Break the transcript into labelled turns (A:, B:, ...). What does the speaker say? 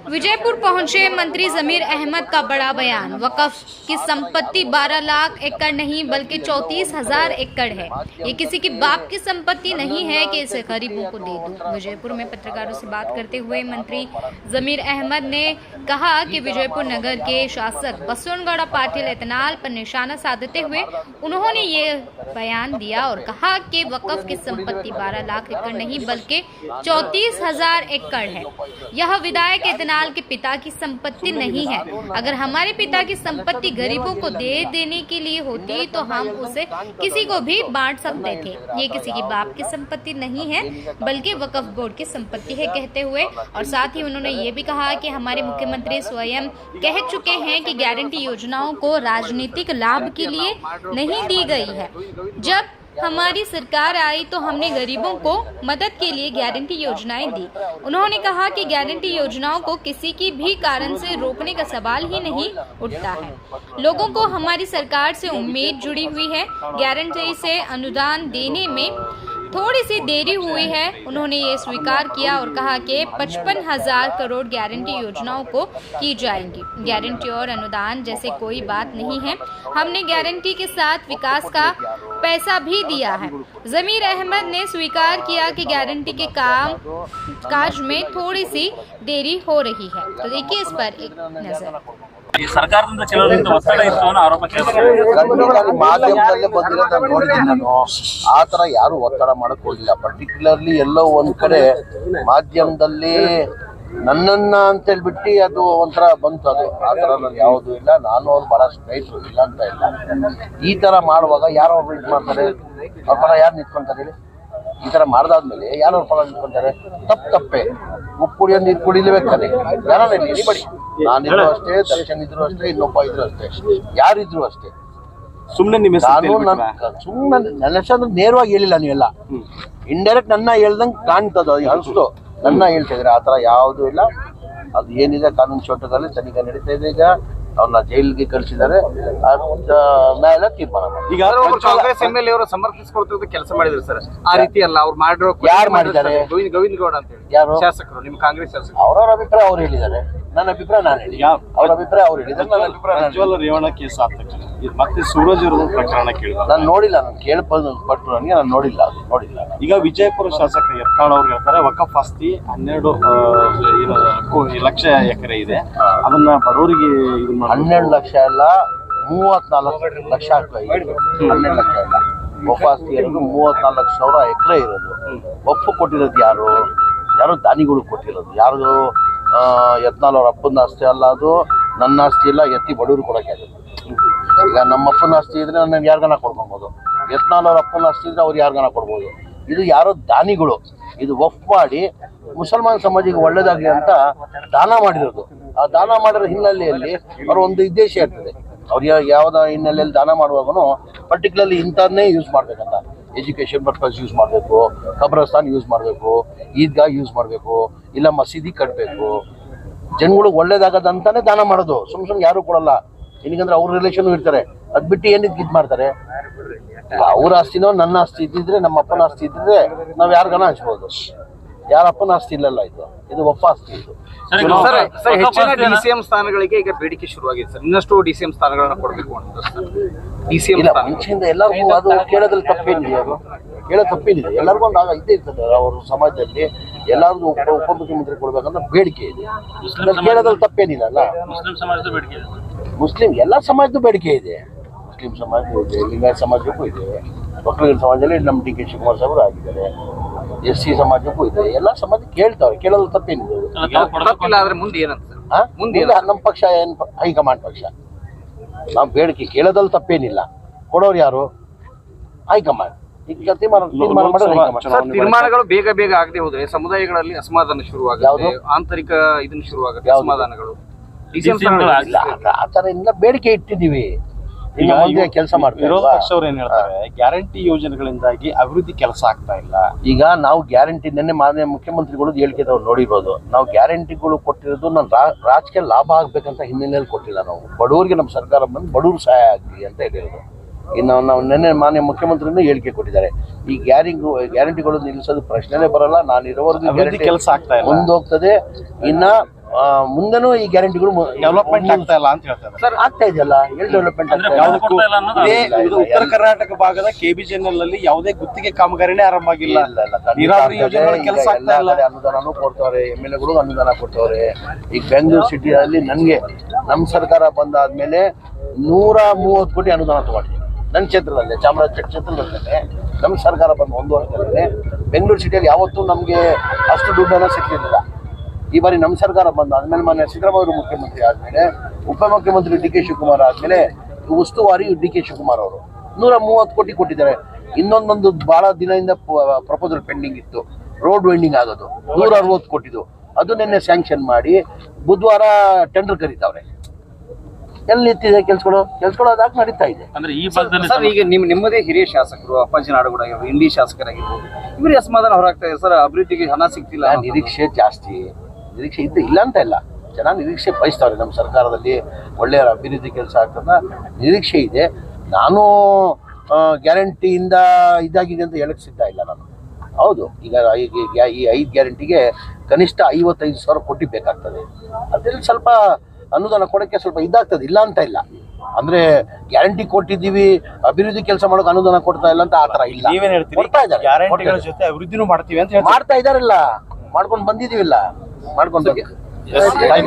A: विजयपुर पहुंचे मंत्री जमीर अहमद का बड़ा बयान। वक़्फ़ की संपत्ति 12 लाख एकड़ नहीं बल्कि 34,000 एकड़ है। ये किसी की बाप की संपत्ति नहीं है कि इसे गरीबों को दे दूं। विजयपुर में पत्रकारों से बात करते हुए मंत्री जमीर अहमद ने कहा कि विजयपुर नगर के शासक बसवनगौड़ा पाटिल एतनाल पर निशाना साधते हुए उन्होंने ये बयान दिया और कहा कि वक़्फ़ की संपत्ति 12 लाख एकड़ नहीं बल्कि 34,000 एकड़ है। यह विधायक एतनाल के पिता की संपत्ति नहीं है। अगर हमारे पिता की संपत्ति गरीबों को दे देने के लिए होती तो हम उसे किसी को भी बांट सकते थे। ये किसी की बाप की संपत्ति नहीं है बल्कि वक्फ बोर्ड की संपत्ति है कहते हुए और साथ ही उन्होंने ये भी कहा कि हमारे मुख्यमंत्री स्वयं कह चुके हैं कि गारंटी योजनाओं को राजनीतिक लाभ के लिए नहीं दी गई है। जब हमारी सरकार आई तो हमने गरीबों को मदद के लिए गारंटी योजनाएं दी। उन्होंने कहा कि गारंटी योजनाओं को किसी की भी कारण से रोकने का सवाल ही नहीं उठता है। लोगों को हमारी सरकार से उम्मीद जुड़ी हुई है। गारंटी से अनुदान देने में थोड़ी सी देरी हुई है। उन्होंने ये स्वीकार किया और कहा कि 55,000 करोड़ गारंटी योजनाओं को की जाएंगी। गारंटी और अनुदान जैसे कोई बात नहीं है। हमने गारंटी के साथ विकास का पैसा भी दिया है। जमीर अहमद ने स्वीकार किया कि गारंटी के काज में थोड़ी सी देरी हो रही है। तो देखिए इस पर एक नजर।
B: ಈ ಸರ್ಕಾರದಿಂದ ಕೆಲವರಿಂದ ಒತ್ತಡ ಇತ್ತು ಅನ್ನೋ ಆರೋಪ
C: ಮಾಧ್ಯಮದಲ್ಲೇ ಬಂದಿರೋದು ನೋಡಿದ್ದೀನಿ ನಾನು. ಆ ತರ ಯಾರು ಒತ್ತಡ ಮಾಡಕ್ ಹೋಗಿಲ್ಲ. ಪರ್ಟಿಕ್ಯುಲರ್ಲಿ ಎಲ್ಲೋ ಒಂದ್ ಕಡೆ ಮಾಧ್ಯಮದಲ್ಲಿ ನನ್ನನ್ನ ಅಂತ ಹೇಳ್ಬಿಟ್ಟು ಅದು ಒಂಥರ ಬಂತು. ಅದು ಆ ತರ ನಾನು ಯಾವುದು ಇಲ್ಲ. ನಾನು ಅವ್ರು ಬಹಳ ಸ್ನೇಹಿತರು ಇಲ್ಲ ಅಂತ ಇಲ್ಲ. ಈ ತರ ಮಾಡುವಾಗ ಯಾರು ಅವ್ರು ಇದು ಮಾಡ್ತಾರೆ, ಅವ್ರ ಪರ ಯಾರು ನಿಂತ್ಕೊಂತಾರೆ ಹೇಳಿ? ಈ ತರ ಮಾಡ್ದಾದ್ಮೇಲೆ ಯಾರು ಅವ್ರ ಪರ ನಿಂತ್ಕೊಂತಾರೆ? ತಪ್ಪೆ. ಉಪ್ಪು ಕುಡಿಯೋ ನೀರು ಕುಡಿಲೇಬೇಕಾದ್ರೆ ಯಾರು ಬಡಿ. ನಾನಿದ್ರು ಅಷ್ಟೇ, ದರ್ಶನ್ ಇದ್ರು ಅಷ್ಟೇ, ಇನ್ನೊಬ್ಬ ಇದ್ರು ಅಷ್ಟೇ, ಯಾರಿದ್ರು ಅಷ್ಟೇ.
B: ಸುಮ್ಮನೆ
C: ನನ್ನ ಹೆಸರು ನೇರವಾಗಿ ಹೇಳಿಲ್ಲ. ನೀವೆಲ್ಲ ಇಂಡೈರೆಕ್ಟ್ ನನ್ನ ಹೇಳ್ದಂಗೆ ಕಾಣ್ತದ ಅನ್ಸ್ತು. ನನ್ನ ಹೇಳ್ತಿದ್ರೆ ಆ ತರ ಯಾವುದು ಇಲ್ಲ. ಅದು ಏನಿದೆ ಕಾನೂನು ಚೌಟದಲ್ಲಿ ತನಿಖೆ ನಡೀತಾ ಇದೆ. ಈಗ ಅವ್ರನ್ನ ಜೈಲಿಗೆ ಕಳಿಸಿದ್ದಾರೆ. ನ್ಯಾಯಾಲಯ ತೀರ್ಮಾನ ಮಾಡಿ.
D: ಈಗ ಕಾಂಗ್ರೆಸ್ MLA ಅವರು ಸಮರ್ಥಿಸಿಕೊಳ್ತಿರೋದು ಕೆಲಸ ಮಾಡಿದ್ರು ಸರ್. ಆ ರೀತಿ ಅಲ್ಲ ಅವ್ರು ಮಾಡಿರೋ.
C: ಯಾರು ಮಾಡಿದ್ದಾರೆ?
D: ಗೋವಿಂದ ಗೌಡ ಅಂತ ಹೇಳಿ
C: ಯಾರು
D: ಶಾಸಕರು, ನಿಮ್ಮ ಕಾಂಗ್ರೆಸ್ ಶಾಸಕರು.
C: ಅವ್ರವ್ರ ಅಭಿಪ್ರಾಯ ಅವ್ರು ಹೇಳಿದ್ದಾರೆ. ನನ್ನ ಅಭಿಪ್ರಾಯ ನಾನು ಹೇಳಿ. ಅವ್ರ ಅಭಿಪ್ರಾಯ ಅವ್ರು ಹೇಳಿದ್ದಾರೆ. ನನ್ನ ಅಭಿಪ್ರಾಯ
B: ಪ್ರಜ್ವಲ್ ರೇವಣ್ಣ ಕೇಸ್ ಆದ ತಕ್ಷಣ ಮತ್ತೆ ಸೂರಜ್ ಅವ್ರ ಪ್ರಕರಣ ಕೇಳಿದ
C: ನಾನು ನೋಡಿಲ್ಲ. ನಾನು ಕೇಳ್ಪಟ್ಟು ನನಗೆ ನಾನು ನೋಡಿಲ್ಲ. ಅದು ನೋಡಿಲ್ಲ.
B: ಈಗ ವಿಜಯಪುರ ಶಾಸಕ ಯತ್ನಾಳ್ ಅವ್ರು ಹೇಳ್ತಾರೆ ವಕಫ್ ಆಸ್ತಿ 12 ಲಕ್ಷ ಎಕರೆ ಇದೆ, ಅದನ್ನ ಬಡವರಿಗೆ
C: 12 ಲಕ್ಷ ಎಲ್ಲ 34 ಲಕ್ಷ ಆಗ್ತದೆ. 12 ಲಕ್ಷ ಇಲ್ಲ. ವಕ್ಫ್ ಆಸ್ತಿ ಇರೋದು 34,000 ಎಕರೆ ಇರೋದು. ವಕ್ಫ್ ಕೊಟ್ಟಿರೋದು ಯಾರು ದಾನಿಗಳು ಕೊಟ್ಟಿರೋದು. ಯಾರು ಯತ್ನಾಳ್ ಅವ್ರ ಅಪ್ಪನ ಆಸ್ತಿ ಅಲ್ಲ, ಅದು ನನ್ನ ಆಸ್ತಿ ಇಲ್ಲ. ಎತ್ತಿ ಬಡವರು ಕೊಡೋಕೆ ಆಗುತ್ತೆ. ಈಗ ನಮ್ಮ ಅಪ್ಪನ ಆಸ್ತಿ ಇದ್ರೆ ನಾನು ಯಾರಿಗಾನ ಕೊಡ್ಕೊಬೋದು. ಯತ್ನಾಳ್ ಅವ್ರ ಅಪ್ಪನ ಆಸ್ತಿ ಇದ್ರೆ ಅವ್ರು ಯಾರಿಗಾನ ಕೊಡ್ಬೋದು. ಇದು ಯಾರೋ ದಾನಿಗಳು ಇದು ವಕ್ಫ್ ಮಾಡಿ ಮುಸಲ್ಮಾನ್ ಸಮಾಜಿಗೆ ಒಳ್ಳೇದಾಗಲಿ ಅಂತ ದಾನ ಮಾಡಿರೋದು. ಆ ದಾನ ಮಾಡಿರೋ ಹಿನ್ನೆಲೆಯಲ್ಲಿ ಅವ್ರ ಒಂದು ಉದ್ದೇಶ ಇರ್ತದೆ. ಅವ್ರು ಯಾವುದೋ ಹಿನ್ನೆಲೆಯಲ್ಲಿ ದಾನ ಮಾಡುವಾಗೂ ಪರ್ಟಿಕ್ಯುಲರ್ಲಿ ಇಂಥನ್ನೇ ಯೂಸ್ ಮಾಡ್ಬೇಕಂತ. ಎಜುಕೇಷನ್ ಪರ್ಪಸ್ ಯೂಸ್ ಮಾಡಬೇಕು, ಕಬ್ರಸ್ತಾನ್ ಯೂಸ್ ಮಾಡಬೇಕು, ಈದ್ಗಾ ಯೂಸ್ ಮಾಡಬೇಕು, ಇಲ್ಲ ಮಸೀದಿ ಕಟ್ಟಬೇಕು, ಜನಗಳಿಗೆ ಒಳ್ಳೇದಾಗದಂತಾನೆ ದಾನ ಮಾಡೋದು. ಸುಮ್ಮನೆ ಯಾರು ಕೊಡಲ್ಲ. ಏನಕ್ಕಂದ್ರೆ ಅವ್ರ ರಿಲೇಷನ್ ಇರ್ತಾರೆ. ಅದ್ ಬಿಟ್ಟು ಏನಕ್ಕೆ ಇದು ಮಾಡ್ತಾರೆ? ಅವ್ರ ಆಸ್ತಿನೋ ನನ್ನ ಆಸ್ತಿ ಇದ್ದಿದ್ರೆ, ನಮ್ಮ ಅಪ್ಪನ ಆಸ್ತಿ ಇದ್ದಿದ್ರೆ ನಾವ್ ಯಾರಿಗಾನ ಹಂಚ್ಬೋದು. ಯಾರ ಅಪ್ಪನ ಆಸ್ತಿ ಇಲ್ಲಲ್ಲ. ಇದು ವಕ್ಫ್ ಆಸ್ತಿ. ಇದು
D: ಹೆಚ್ಚಿನ DCM ಸ್ಥಾನಗಳಿಗೆ ಈಗ ಬೇಡಿಕೆ ಶುರುವಾಗಿದೆ ಸರ್. ಇನ್ನಷ್ಟು DCM ಸ್ಥಾನಗಳನ್ನ ಕೊಡಬೇಕು ಅಂತ
C: ಇಲ್ಲ ಮುಂಚೆಯಿಂದ ಎಲ್ಲರಿಗೂ ಅದು ಕೇಳೋದ್ರಲ್ಲಿ ತಪ್ಪೇನಿದೆ. ಅದು ಕೇಳೋದು ತಪ್ಪೇನಿದೆ. ಎಲ್ಲರಿಗೂ ಒಂದು ಇದ್ದೇ ಇರ್ತದೆ. ಅವ್ರ ಸಮಾಜದಲ್ಲಿ ಎಲ್ಲರಿಗೂ ಉಪಮುಖ್ಯಮಂತ್ರಿ ಕೊಡ್ಬೇಕಂತ ಬೇಡಿಕೆ ಇದೆ. ಕೇಳೋದ್ರಲ್ಲಿ ತಪ್ಪೇನಿಲ್ಲ ಅಲ್ಲ. ಮುಸ್ಲಿಂ ಎಲ್ಲ ಸಮಾಜದ ಬೇಡಿಕೆ ಇದೆ. ಮುಸ್ಲಿಂ ಸಮಾಜಕ್ಕೂ ಇದೆ, ಲಿಂಗಾಯತ್ ಸಮಾಜಕ್ಕೂ ಇದೆ, ಒಕ್ಕಲಿಗರ ಸಮಾಜದಲ್ಲಿ ನಮ್ಮ DK ಶಿವಕುಮಾರ್ ಸಾಹೇಬರು ಆಗಿದ್ದಾರೆ, SC ಸಮಾಜಕ್ಕೂ ಇದೆ. ಎಲ್ಲ ಸಮಾಜ ಕೇಳ್ತಾವೆ. ಕೇಳೋದು ತಪ್ಪೇನಿದೆ. ಮುಂದೆ ನಮ್ಮ ಪಕ್ಷ ಏನು ಹೈಕಮಾಂಡ್ ಪಕ್ಷ. ನಾವು ಬೇಡಿಕೆ ಕೇಳೋದ್ರಲ್ಲಿ ತಪ್ಪೇನಿಲ್ಲ. ಕೊಡೋರು ಯಾರು? ಹೈಕಮಾಂಡ್. ಈಗ
D: ತೀರ್ಮಾನಗಳು ಬೇಗ ಆಗದೆ ಹೋದ್ರೆ ಸಮುದಾಯಗಳಲ್ಲಿ ಅಸಮಾಧಾನ ಶುರುವಾಗುತ್ತೆ. ಆಂತರಿಕ ಇದನ್ನ ಶುರುವಾಗುತ್ತೆ ಅಸಮಾಧಾನಗಳು.
C: ಆ ತರ ಇಲ್ಲ. ಬೇಡಿಕೆ ಇಟ್ಟಿದ್ದೀವಿ. ಕೆಲಸ ಮಾಡ್ತಾರೆ.
B: ವಿರೋಧ ಪಕ್ಷವ್ರು ಏನ್ ಹೇಳ್ತಾರೆ, ಗ್ಯಾರಂಟಿ ಯೋಜನೆಗಳಿಂದಾಗಿ ಅಭಿವೃದ್ಧಿ ಕೆಲಸ ಆಗ್ತಾ ಇಲ್ಲ.
C: ಈಗ ನಾವು ಗ್ಯಾರಂಟಿ ನೆನ್ನೆ ಮಾನ್ಯ ಮುಖ್ಯಮಂತ್ರಿಗಳು ಹೇಳಿಕೆದವ್ರು ನೋಡಿರ್ಬೋದು. ನಾವು ಗ್ಯಾರಂಟಿಗಳು ಕೊಟ್ಟಿರೋದು ನಾನು ರಾಜಕೀಯ ಲಾಭ ಆಗ್ಬೇಕಂತ ಹಿನ್ನೆಲೆಯಲ್ಲಿ ಕೊಟ್ಟಿಲ್ಲ. ನಾವು ಬಡವರಿಗೆ ನಮ್ಮ ಸರ್ಕಾರ ಬಂದು ಬಡವರು ಸಹಾಯ ಆಗಲಿ ಅಂತ ಹೇಳಿರೋದು. ಇನ್ನು ನಾವು ನಿನ್ನೆ ಮಾನ್ಯ ಮುಖ್ಯಮಂತ್ರಿನೂ ಹೇಳಿಕೆ ಕೊಟ್ಟಿದ್ದಾರೆ. ಈ ಗ್ಯಾರಂಟಿಗಳು ನಿಲ್ಲಿಸೋದು ಪ್ರಶ್ನೆನೇ ಬರಲ್ಲ. ನಾನು ಇರೋವರೆಗೂ
B: ಅಭಿವೃದ್ಧಿ ಕೆಲಸ ಆಗ್ತಾ ಇಲ್ಲ,
C: ಮುಂದೋಗ್ತದೆ. ಇನ್ನ ಮುಂದೆನೂ ಈ ಗ್ಯಾರಂಟಿಗಳು
B: ಡೆವಲಪ್ಮೆಂಟ್ ಆಗ್ತಾ ಇಲ್ಲ ಅಂತ ಹೇಳ್ತಾರೆ.
C: ಸರ್ ಆಗ್ತಾ ಇದೆಯಲ್ಲ, ಎಲ್ಲಿ ಡೆವಲಪ್ಮೆಂಟ್ ಆಗ್ತಾ
B: ಇದು ಉತ್ತರ ಕರ್ನಾಟಕ ಭಾಗದ KBJNL ಅಲ್ಲಿ ಯಾವುದೇ ಗುತ್ತಿಗೆ ಕಾಮಗಾರಿನೇ ಆರಂಭ ಆಗಿಲ್ಲ. ನೀರಾವರಿ ಯೋಜನೆಗಳ ಕೆಲಸ ಆಗ್ತಾ ಇಲ್ಲ.
C: ಅನುದಾನನೂ ಕೊಡ್ತವ್ರೆ, MLA ಅನುದಾನ ಕೊಡ್ತವ್ರೆ. ಈಗ ಬೆಂಗಳೂರು ಸಿಟಿಯಲ್ಲಿ ನನಗೆ ನಮ್ಮ ಸರ್ಕಾರ ಬಂದಾದ್ಮೇಲೆ 130 ಕೋಟಿ ಅನುದಾನ ತಗೊಂಡಿದ್ದೀನಿ ನನ್ನ ಕ್ಷೇತ್ರದಲ್ಲೇ, ಚಾಮರಾಜಪೇಟೆ ಕ್ಷೇತ್ರದಲ್ಲೇ. ನಮ್ಮ ಸರ್ಕಾರ ಬಂದು 1 ವರ್ಷದಲ್ಲೇ ಬೆಂಗಳೂರು ಸಿಟಿಯಲ್ಲಿ ಯಾವತ್ತೂ ನಮಗೆ ಅಷ್ಟು ದುಡ್ಡನ್ನು ಸಿಕ್ಕಿರಲಿಲ್ಲ. ಈ ಬಾರಿ ನಮ್ಮ ಸರ್ಕಾರ ಬಂದ ಆದ್ಮೇಲೆ ಮಾನ್ಯ ಸಿದ್ದರಾಮಯ್ಯ ಮುಖ್ಯಮಂತ್ರಿ ಆದ್ಮೇಲೆ, ಉಪಮುಖ್ಯಮಂತ್ರಿ DK ಶಿವಕುಮಾರ್ ಆದ್ಮೇಲೆ ಉಸ್ತುವಾರಿ DK ಶಿವಕುಮಾರ್ ಅವರು 130 ಕೋಟಿ ಕೊಟ್ಟಿದ್ದಾರೆ. ಇನ್ನೊಂದೊಂದು ಬಹಳ ದಿನದಿಂದ ಪ್ರಪೋಸಲ್ ಪೆಂಡಿಂಗ್ ಇತ್ತು, ರೋಡ್ ವೈಂಡಿಂಗ್ ಆಗೋದು 160 ಕೋಟಿದು. ಅದು ನಿನ್ನೆ ಸ್ಯಾಂಕ್ಷನ್ ಮಾಡಿ ಬುಧವಾರ ಟೆಂಡರ್ ಕರೀತಾವ್ರೆ. ಎಲ್ಲಿ ನಿಂತಿದೆ ಕೆಲ್ಸಗಳು ಅದಾಗ ನಡೀತಾ ಇದೆ.
B: ಅಂದ್ರೆ ಈ
D: ಸರ್ ಈಗ ನಿಮ್ಮದೇ ಹಿರಿಯ ಶಾಸಕರು ಅಪ್ಪಾಜಿ ನಾಡಗೌಡ ಆಗಿರ್ಬೋದು, ಇಂಡಿ ಶಾಸಕರಾಗಿರ್ಬೋದು, ಇವರು ಅಸಮಾಧಾನ ಹೊರಗ್ತಾ ಇದೆ ಸರ್, ಅಭಿವೃದ್ಧಿಗೆ ಹಣ ಸಿಗ್ತಿಲ್ಲ.
C: ನಿರೀಕ್ಷೆ ಜಾಸ್ತಿ, ನಿರೀಕ್ಷೆ ಇಲ್ಲ ಅಂತ ಇಲ್ಲ, ಜನ ನಿರೀಕ್ಷೆ ಬಯಸ್ತಾವ್ರೆ. ನಮ್ಮ ಸರ್ಕಾರದಲ್ಲಿ ಒಳ್ಳೆಯ ಅಭಿವೃದ್ಧಿ ಕೆಲಸ ಆಗ್ತದ ನಿರೀಕ್ಷೆ ಇದೆ. ನಾನು ಗ್ಯಾರಂಟಿಯಿಂದ ಇದಾಗಿದೆ ಅಂತ ಹೇಳಕ್ ಸಿದ್ಧ ಇಲ್ಲ ನಾನು. ಹೌದು, ಈಗ ಈ 5 ಗ್ಯಾರಂಟಿಗೆ ಕನಿಷ್ಠ 55,000 ಕೋಟಿ ಬೇಕಾಗ್ತದೆ. ಅದ್ರಲ್ಲಿ ಸ್ವಲ್ಪ ಅನುದಾನ ಕೊಡೋಕ್ಕೆ ಸ್ವಲ್ಪ ಇದಾಗ್ತದೆ, ಇಲ್ಲ ಅಂತ ಇಲ್ಲ. ಅಂದ್ರೆ ಗ್ಯಾರಂಟಿ ಕೊಟ್ಟಿದ್ದೀವಿ, ಅಭಿವೃದ್ಧಿ ಕೆಲಸ ಮಾಡೋಕೆ ಅನುದಾನ ಕೊಡ್ತಾ ಇಲ್ಲ ಅಂತ ಆತರ ಇಲ್ಲ.
B: ನೀವೇನ್ ಹೇಳ್ತೀರಿ?
C: ಕೊಡ್ತಾ ಇದ್ದಾರೆ,
B: ಗ್ಯಾರಂಟಿಗಳ ಜೊತೆ ಅಭಿವೃದ್ಧಿನೂ ಮಾಡ್ತೀವಿ ಅಂತ
C: ಮಾಡ್ತಾ ಇದಾರಲ್ಲ, ಮಾಡ್ಕೊಂಡು ಬಂದಿದೀವಿಲ್ಲ, ಮಾಡ್ಕೊಂಡು